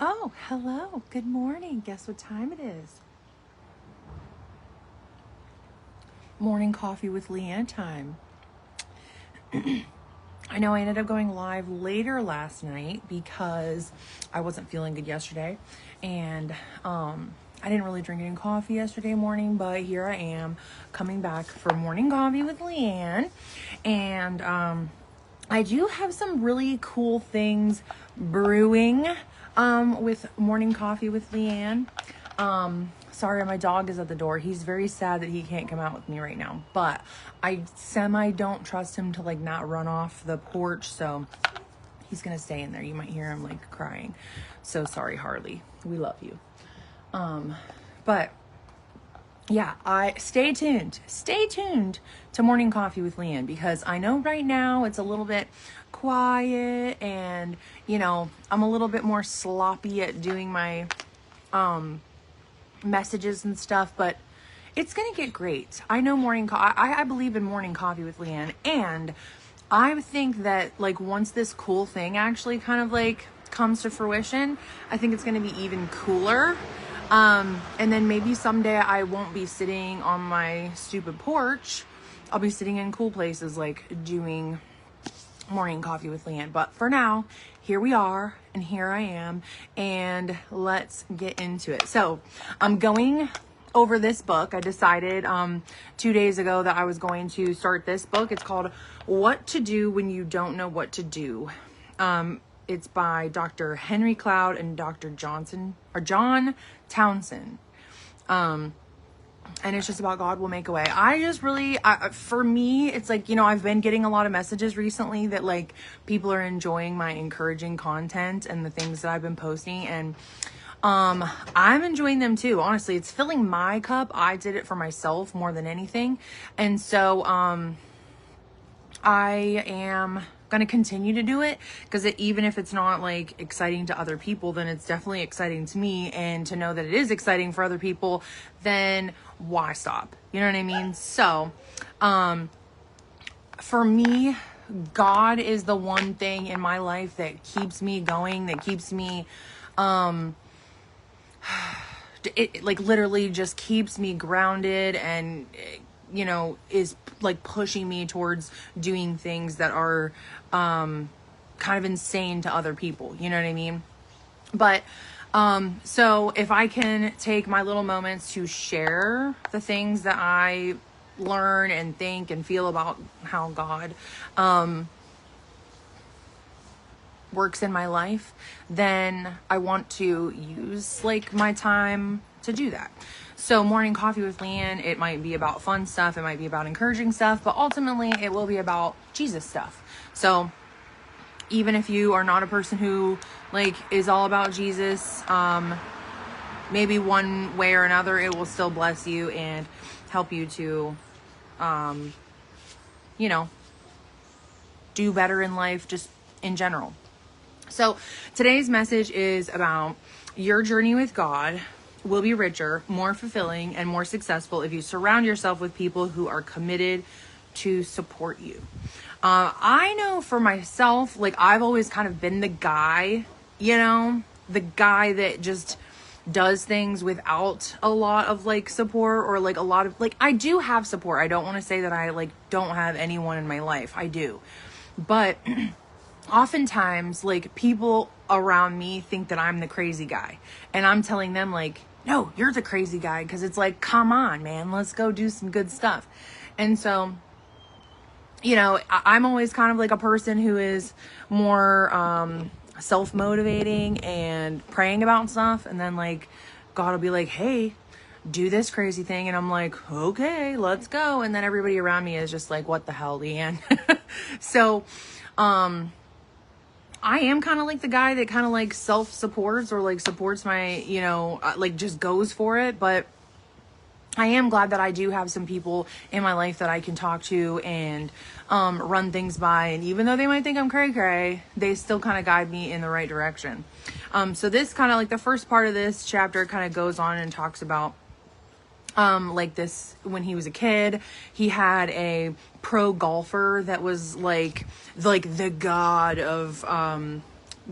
Oh, hello. Good morning. Guess what time it is? Morning coffee with Leanne time. I know I ended up going live later last night because I wasn't feeling good yesterday. And I didn't really drink any coffee yesterday morning, but here I am coming back for morning coffee with Leanne. And I do have some really cool things brewing with morning coffee with Leanne. Sorry, my dog is at the door. He's very sad that he can't come out with me right now, but I don't trust him to like not run off the porch, so he's gonna stay in there. You might hear him like crying. So sorry, Harley. We love you. But yeah, stay tuned to morning coffee with Leanne, because I know right now it's a little bit quiet and I'm a little bit more sloppy at doing my messages and stuff, but it's gonna get great. I know I believe in morning coffee with Leanne, and I think that like once this cool thing actually kind of like comes to fruition, I think it's gonna be even cooler. And then maybe someday I won't be sitting on my stupid porch. I'll be sitting in cool places like doing morning coffee with Leanne. But for now, here we are, and here I am, and let's get into it. So I'm going over this book. I decided 2 days ago that I was going to start this book. It's called What to Do When You Don't Know What to Do. It's by Dr. Henry Cloud and Dr. John Townsend. And it's just about God will make a way. For me, it's like, I've been getting a lot of messages recently that like people are enjoying my encouraging content and the things that I've been posting. And I'm enjoying them too. Honestly, it's filling my cup. I did it for myself more than anything. And so, I am going to continue to do it, because even if it's not like exciting to other people, then it's definitely exciting to me. And to know that it is exciting for other people, then why stop? You know what I mean? So, for me, God is the one thing in my life that keeps me going, that keeps me, it like literally just keeps me grounded and, is like pushing me towards doing things that are, kind of insane to other people. You know what I mean? But, so if I can take my little moments to share the things that I learn and think and feel about how God, works in my life, then I want to use like my time to do that. So morning coffee with Leanne, it might be about fun stuff, it might be about encouraging stuff, but ultimately it will be about Jesus stuff. So even if you are not a person who like is all about Jesus, maybe one way or another it will still bless you and help you to do better in life, just in general. So today's message is about your journey with God will be richer, more fulfilling, and more successful if you surround yourself with people who are committed to support you. I know for myself, like I've always kind of been the guy, the guy that just does things without a lot of like support, or like a lot of like, I do have support. I don't want to say that I like don't have anyone in my life. I do. But oftentimes like people around me think that I'm the crazy guy, and I'm telling them like, no, you're the crazy guy. Cause it's like, come on, man, let's go do some good stuff. And so, I'm always kind of like a person who is more, self-motivating and praying about stuff. And then like, God will be like, hey, do this crazy thing. And I'm like, okay, let's go. And then everybody around me is just like, what the hell, Leanne? So, I am kind of like the guy that kind of like self-supports or like supports my, like just goes for it. But I am glad that I do have some people in my life that I can talk to and run things by. And even though they might think I'm cray-cray, they still kind of guide me in the right direction. So this kind of like the first part of this chapter kind of goes on and talks about like this, when he was a kid, he had a pro golfer that was like the god of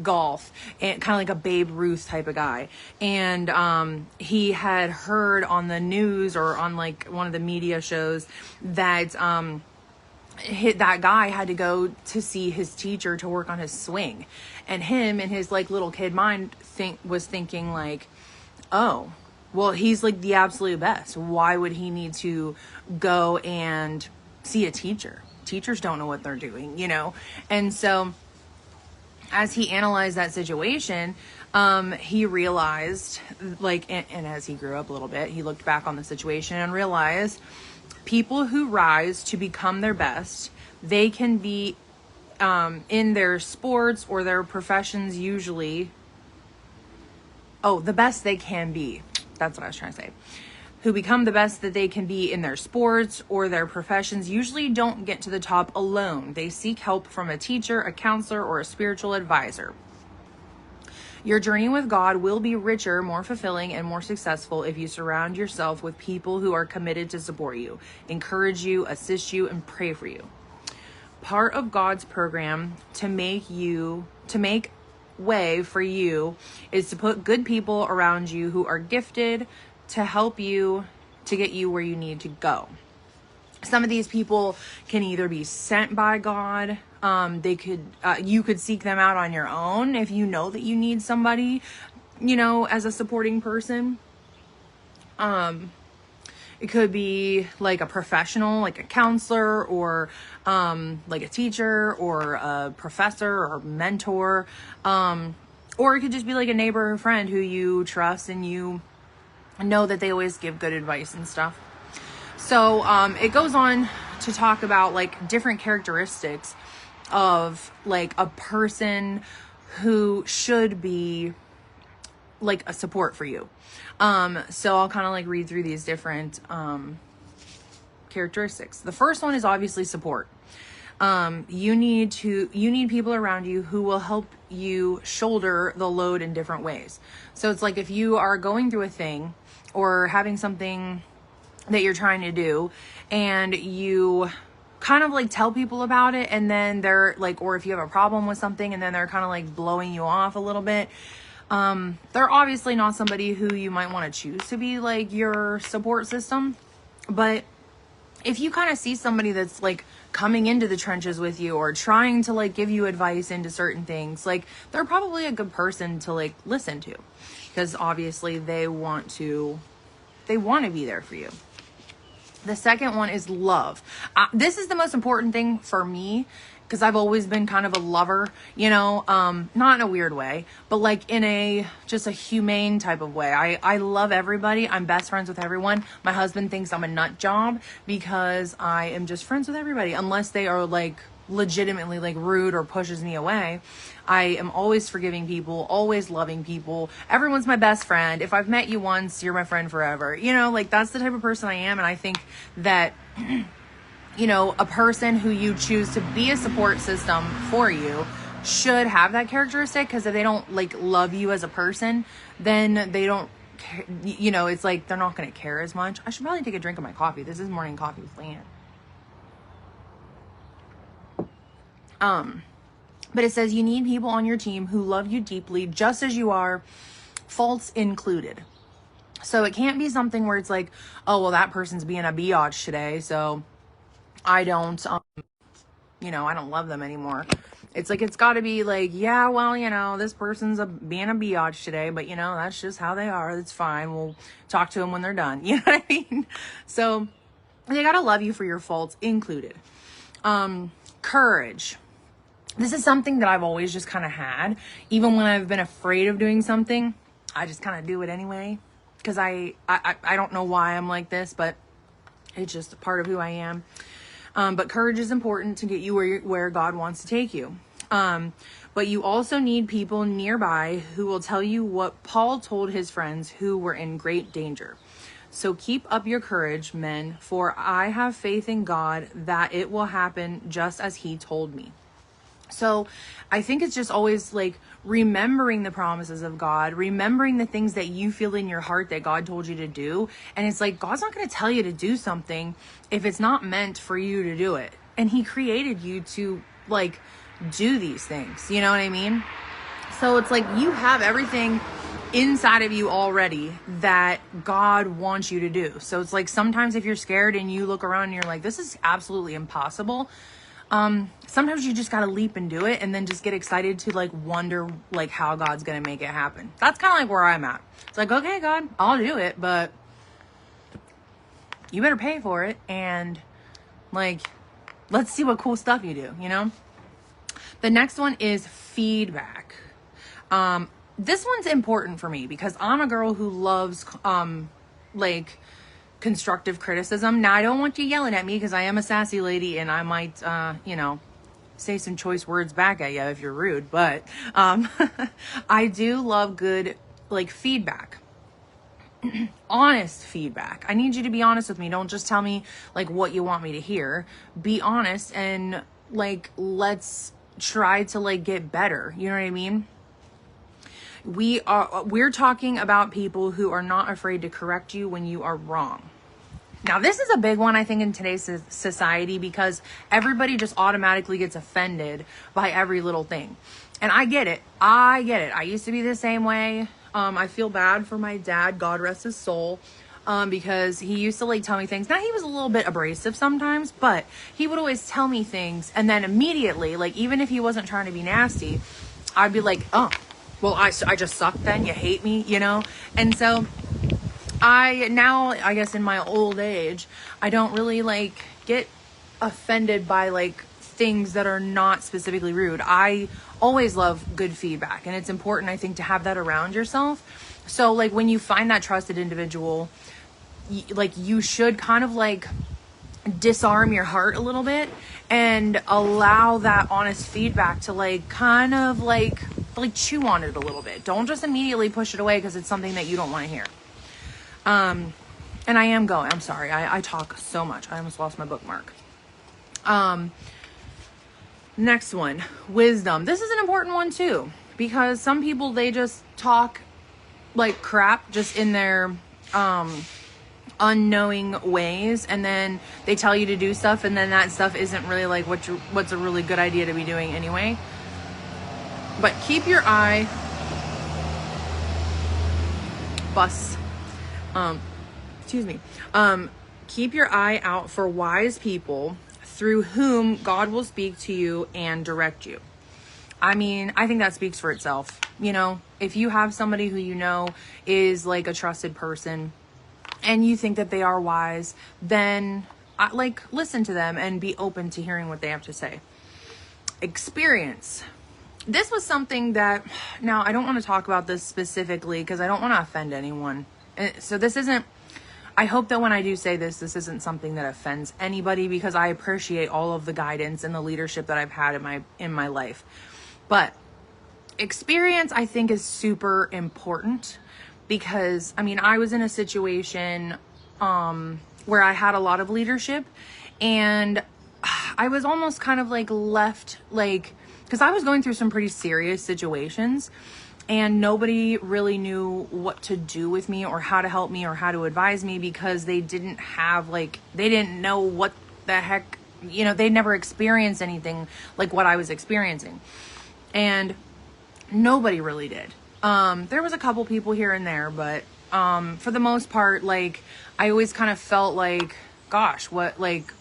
golf, and kind of like a Babe Ruth type of guy. And he had heard on the news or on like one of the media shows that that guy had to go to see his teacher to work on his swing, and him in his like little kid mind was thinking like, oh, well, he's like the absolute best. Why would he need to go and see a teacher? Teachers don't know what they're doing, you know? And so as he analyzed that situation, he realized, like, and as he grew up a little bit, he looked back on the situation and realized people who rise to become their best, they can be in their sports or their professions usually, the best they can be. That's what I was trying to say. Who become the best that they can be in their sports or their professions usually don't get to the top alone. They seek help from a teacher, a counselor, or a spiritual advisor. Your journey with God will be richer, more fulfilling, and more successful if you surround yourself with people who are committed to support you, encourage you, assist you, and pray for you. Part of God's program to make way for you is to put good people around you who are gifted to help you to get you where you need to go. Some of these people can either be sent by God. You could seek them out on your own if you know that you need somebody, you know, as a supporting person. It could be like a professional, like a counselor, or like a teacher, or a professor, or mentor. Or it could just be like a neighbor or friend who you trust and you know that they always give good advice and stuff. So it goes on to talk about like different characteristics of like a person who should be like a support for you. So I'll kind of like read through these different characteristics. The first one is obviously support. You need people around you who will help you shoulder the load in different ways. So it's like if you are going through a thing or having something that you're trying to do and you kind of like tell people about it, and then they're like, or if you have a problem with something and then they're kind of like blowing you off a little bit, they're obviously not somebody who you might want to choose to be like your support system. But if you kind of see somebody that's like coming into the trenches with you or trying to like give you advice into certain things, like they're probably a good person to like listen to, because obviously they want to be there for you. The second one is love. This is the most important thing for me, because I've always been kind of a lover, you know, not in a weird way, but like in just a humane type of way. I love everybody. I'm best friends with everyone. My husband thinks I'm a nut job because I am just friends with everybody, unless they are like legitimately like rude or pushes me away. I am always forgiving people, always loving people. Everyone's my best friend. If I've met you once, you're my friend forever. You know, like that's the type of person I am. And I think that, you know, a person who you choose to be a support system for you should have that characteristic, because if they don't like love you as a person, then they don't, you know, it's like they're not going to care as much. I should probably take a drink of my coffee. This is morning coffee plan. But it says you need people on your team who love you deeply, just as you are, faults included. So it can't be something where it's like, oh, well, that person's being a biatch today, so I don't, you know, I don't love them anymore. It's like, it's got to be like, yeah, well, you know, this person's being a biatch today, but you know, that's just how they are. That's fine. We'll talk to them when they're done. You know what I mean? So they got to love you for your faults included. Courage. This is something that I've always just kind of had. Even when I've been afraid of doing something, I just kind of do it anyway. Because I don't know why I'm like this, but it's just a part of who I am. But courage is important to get you where God wants to take you. But you also need people nearby who will tell you what Paul told his friends who were in great danger. So keep up your courage, men, for I have faith in God that it will happen just as he told me. So I think it's just always like remembering the promises of God, remembering the things that you feel in your heart that God told you to do. And it's like, God's not going to tell you to do something if it's not meant for you to do it. And he created you to like do these things. You know what I mean? So it's like you have everything inside of you already that God wants you to do. So it's like sometimes if you're scared and you look around and you're like, this is absolutely impossible. Sometimes you just got to leap and do it and then just get excited to like wonder like how God's going to make it happen. That's kind of like where I'm at. It's like, okay, God, I'll do it, but you better pay for it. And like, let's see what cool stuff you do, you know? The next one is feedback. This one's important for me because I'm a girl who loves, like constructive criticism. Now I don't want you yelling at me because I am a sassy lady and I might, you know, say some choice words back at you if you're rude, but, I do love good, like feedback. Honest feedback. I need you to be honest with me. Don't just tell me like what you want me to hear. Be honest and like, let's try to like get better. You know what I mean? We're talking about people who are not afraid to correct you when you are wrong. Now, this is a big one, I think, in today's society because everybody just automatically gets offended by every little thing. And I get it. I used to be the same way. I feel bad for my dad, God rest his soul, because he used to like tell me things. Now, he was a little bit abrasive sometimes, but he would always tell me things. And then immediately, like, even if he wasn't trying to be nasty, I'd be like, oh, well, I just suck then, you hate me, you know? And so I guess in my old age, I don't really like get offended by like things that are not specifically rude. I always love good feedback, and it's important, I think, to have that around yourself. So like when you find that trusted individual, like you should kind of like disarm your heart a little bit and allow that honest feedback to like kind of like chew on it a little bit. Don't just immediately push it away because it's something that you don't want to hear. And I'm sorry, I talk so much. I almost lost my bookmark. Next one, wisdom. This is an important one too, because some people, they just talk like crap just in their, unknowing ways, and then they tell you to do stuff, and then that stuff isn't really like what's a really good idea to be doing anyway. But keep your eye, keep your eye out for wise people through whom God will speak to you and direct you. I mean, I think that speaks for itself. You know, if you have somebody who you know is like a trusted person and you think that they are wise, then like listen to them and be open to hearing what they have to say. Experience. This was something that, now I don't want to talk about this specifically because I don't want to offend anyone. So this isn't, I hope that when I do say this, this isn't something that offends anybody, because I appreciate all of the guidance and the leadership that I've had in my life. But experience, I think, is super important because, I mean, I was in a situation where I had a lot of leadership, and I was almost kind of like left, like, because I was going through some pretty serious situations, and nobody really knew what to do with me or how to help me or how to advise me, because they didn't have like, they didn't know what the heck, you know, they'd never experienced anything like what I was experiencing. And nobody really did. There was a couple people here and there, but for the most part, like, I always kind of felt like, gosh, what, like,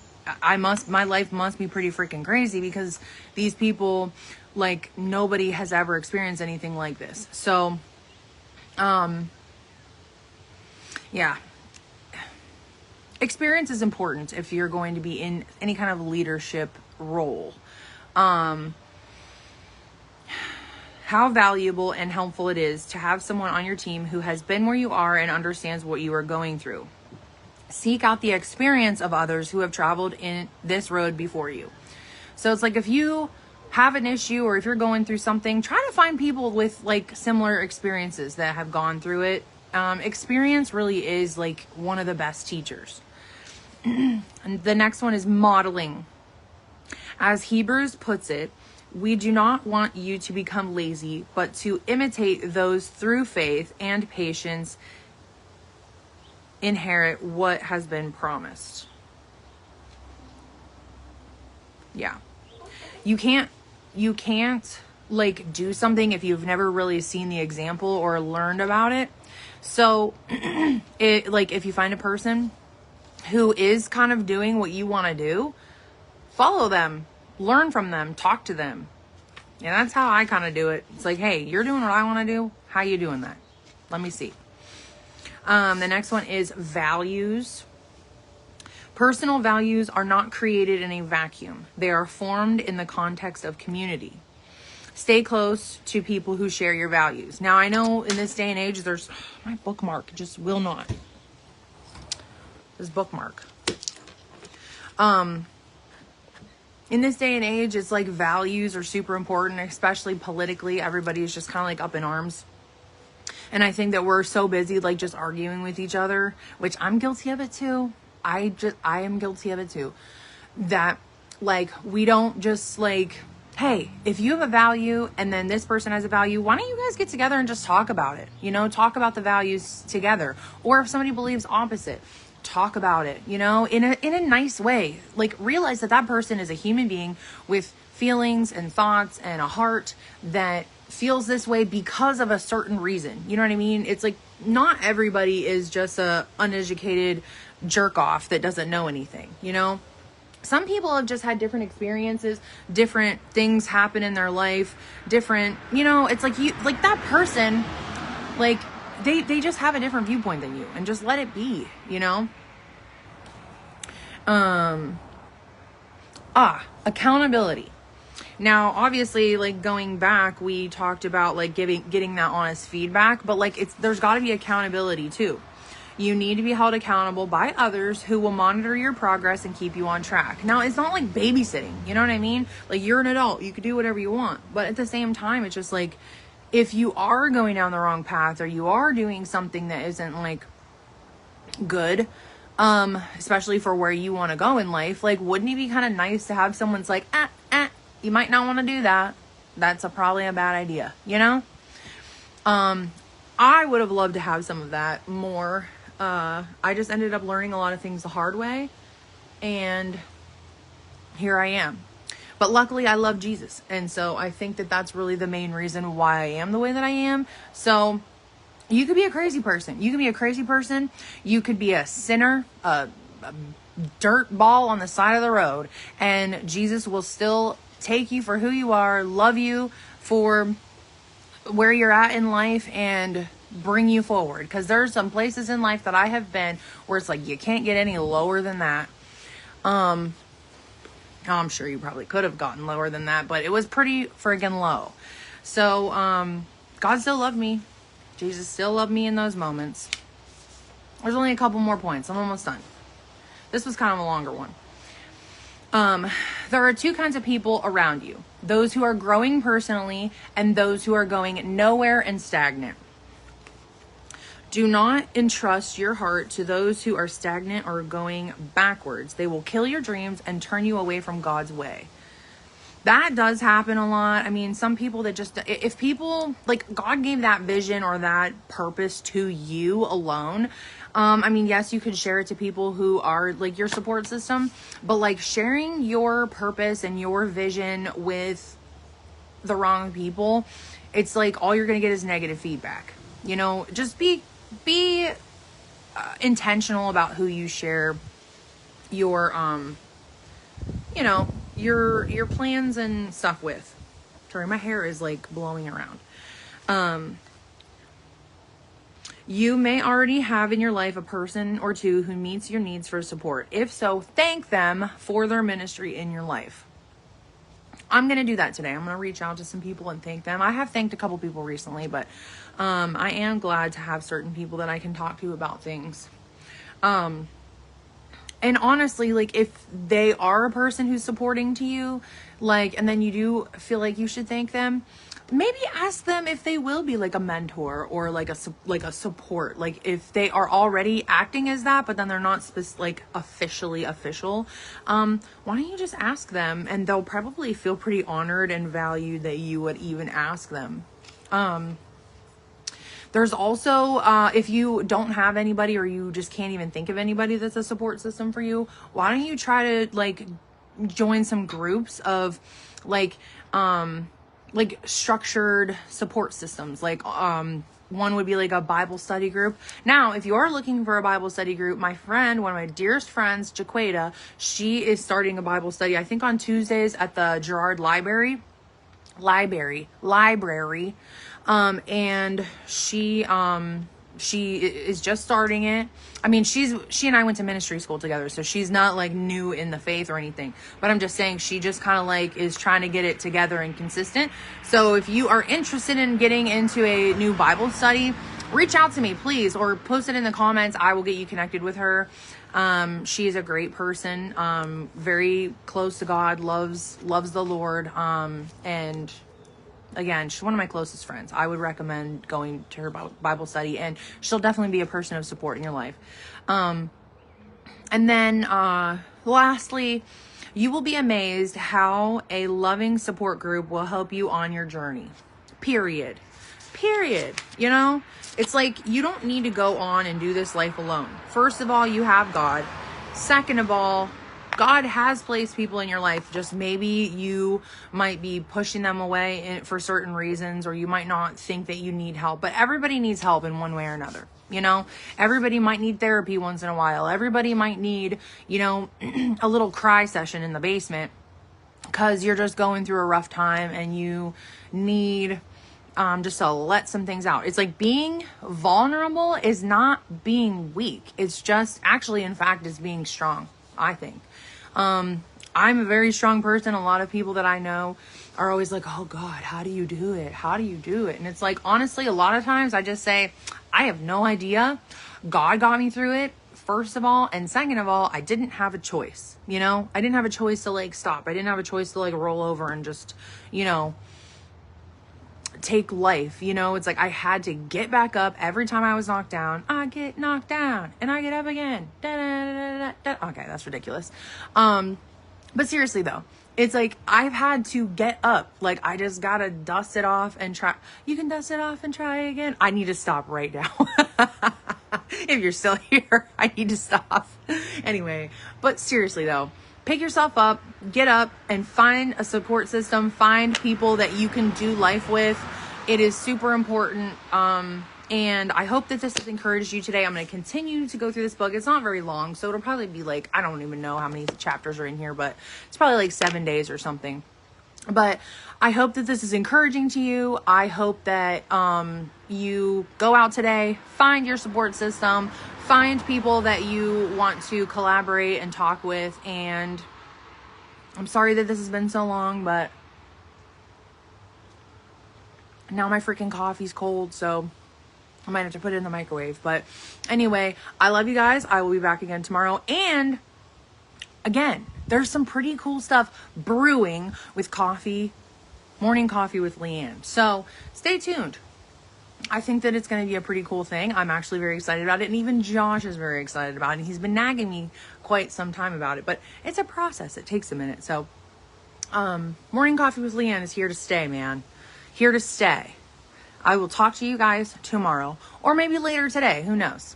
my life must be pretty freaking crazy, because these people, like, nobody has ever experienced anything like this. So, yeah. Experience is important if you're going to be in any kind of leadership role. How valuable and helpful it is to have someone on your team who has been where you are and understands what you are going through. Seek out the experience of others who have traveled in this road before you. So it's like, if you have an issue or if you're going through something, try to find people with like similar experiences that have gone through it. Experience really is like one of the best teachers. And the next one is modeling. As Hebrews puts it, we do not want you to become lazy, but to imitate those through faith and patience inherit what has been promised. Yeah. You can't like do something if you've never really seen the example or learned about it. So like if you find a person who is kind of doing what you want to do, follow them, learn from them, talk to them. And that's how I kind of do it. It's like, hey, you're doing what I want to do. How you doing that? Let me see. The next one is values. Personal values are not created in a vacuum. They are formed in the context of community. Stay close to people who share your values. Now, I know in this day and age, there's my bookmark just will not. This bookmark. In this day and age, it's like values are super important, especially politically. Everybody's just kind of like up in arms. And I think that we're so busy, like just arguing with each other, which I'm guilty of it too. I am guilty of it too. That like, we don't just like, hey, if you have a value and then this person has a value, why don't you guys get together and just talk about it? You know, talk about the values together. Or if somebody believes opposite, talk about it, you know, in a nice way. Like, realize that that person is a human being with feelings and thoughts and a heart that feels this way because of a certain reason. You know what I mean? It's like, not everybody is just a uneducated jerk off that doesn't know anything, you know? Some people have just had different experiences, different things happen in their life, different, you know, it's like you, like that person, like they just have a different viewpoint than you, and just let it be, you know? Accountability. Now, obviously, like going back, we talked about like getting that honest feedback, but like there's got to be accountability too. You need to be held accountable by others who will monitor your progress and keep you on track. Now, it's not like babysitting, you know what I mean? Like, you're an adult, you can do whatever you want, but at the same time, it's just like, if you are going down the wrong path or you are doing something that isn't like good, especially for where you want to go in life, like, wouldn't it be kind of nice to have someone's like, you might not want to do that. That's probably a bad idea, you know? I would have loved to have some of that more. I just ended up learning a lot of things the hard way, and here I am. But luckily I love Jesus. And so I think that that's really the main reason why I am the way that I am. So you could be a crazy person. You could be a crazy person. You could be a sinner, a dirt ball on the side of the road, and Jesus will still take you for who you are, love you for where you're at in life, and bring you forward. Because there's some places in life that I have been where it's like you can't get any lower than that. I'm sure you probably could have gotten lower than that, but it was pretty friggin' low. So God still loved me. Jesus still loved me in those moments. There's only a couple more points. I'm almost done. This was kind of a longer one. There are two kinds of people around you: those who are growing personally and those who are going nowhere and stagnant. Do not entrust your heart to those who are stagnant or going backwards. They will kill your dreams and turn you away from God's way. That does happen a lot. I mean, some people that just, if people, like, God gave that vision or that purpose to you alone. I mean, yes, you could share it to people who are like your support system, but like sharing your purpose and your vision with the wrong people, it's like all you're going to get is negative feedback. You know, just be intentional about who you share your, you know, your plans and stuff with. Sorry, my hair is like blowing around. You may already have in your life a person or two who meets your needs for support. If so, thank them for their ministry in your life. I'm going to do that today. I'm going to reach out to some people and thank them. I have thanked a couple people recently, but I am glad to have certain people that I can talk to about things. And honestly, like, if they are a person who's supporting to you, like, and then you do feel like you should thank them, maybe ask them if they will be like a mentor or like a support. Like, if they are already acting as that, but then they're not like officially official, why don't you just ask them, and they'll probably feel pretty honored and valued that you would even ask them. There's also, if you don't have anybody or you just can't even think of anybody that's a support system for you, why don't you try to like join some groups of like, like structured support systems. Like one would be like a Bible study group. Now, if you are looking for a Bible study group, my friend, one of my dearest friends, Jaqueta, she is starting a Bible study, I think on Tuesdays at the Girard Library. And she is just starting it. I mean, she and I went to ministry school together, so she's not like new in the faith or anything, but I'm just saying she just kind of like is trying to get it together and consistent. So if you are interested in getting into a new Bible study, reach out to me, please, or post it in the comments. I will get you connected with her. She is a great person, very close to God, loves the Lord. And again, she's one of my closest friends. I would recommend going to her Bible study, and she'll definitely be a person of support in your life. And then, lastly, you will be amazed how a loving support group will help you on your journey. Period. You know, it's like, you don't need to go on and do this life alone. First of all, you have God. Second of all, God has placed people in your life. Just maybe you might be pushing them away for certain reasons, or you might not think that you need help, but everybody needs help in one way or another. You know, everybody might need therapy once in a while. Everybody might need, you know, a little cry session in the basement because you're just going through a rough time and you need just to let some things out. It's like, being vulnerable is not being weak. It's just actually, in fact, is being strong, I think. I'm a very strong person. A lot of people that I know are always like, oh God, how do you do it? How do you do it? And it's like, honestly, a lot of times I just say, I have no idea. God got me through it, first of all. And second of all, I didn't have a choice. You know, I didn't have a choice to like stop. I didn't have a choice to like roll over and just, you know, take life. You know, it's like I had to get back up every time I was knocked down. I get knocked down and I get up again. Da, da, da, da, da. Okay, that's ridiculous. But seriously though, it's like I've had to get up. Like, I just gotta dust it off and try. You can dust it off and try again. I need to stop right now. If you're still here, I need to stop. Anyway, but seriously though, pick yourself up, get up, and find a support system. Find people that you can do life with. It is super important. And I hope that this has encouraged you today. I'm going to continue to go through this book. It's not very long, so it'll probably be like, I don't even know how many chapters are in here, but it's probably like 7 days or something. But I hope that this is encouraging to you. I hope that you go out today, find your support system, find people that you want to collaborate and talk with. And I'm sorry that this has been so long, but now my freaking coffee's cold, so I might have to put it in the microwave. But anyway, I love you guys. I will be back again tomorrow. And again, there's some pretty cool stuff brewing with coffee, morning coffee with Leanne. So stay tuned. I think that it's going to be a pretty cool thing. I'm actually very excited about it. And even Josh is very excited about it. He's been nagging me quite some time about it, but it's a process. It takes a minute. So, morning coffee with Leanne is here to stay, man. Here to stay. I will talk to you guys tomorrow, or maybe later today. Who knows?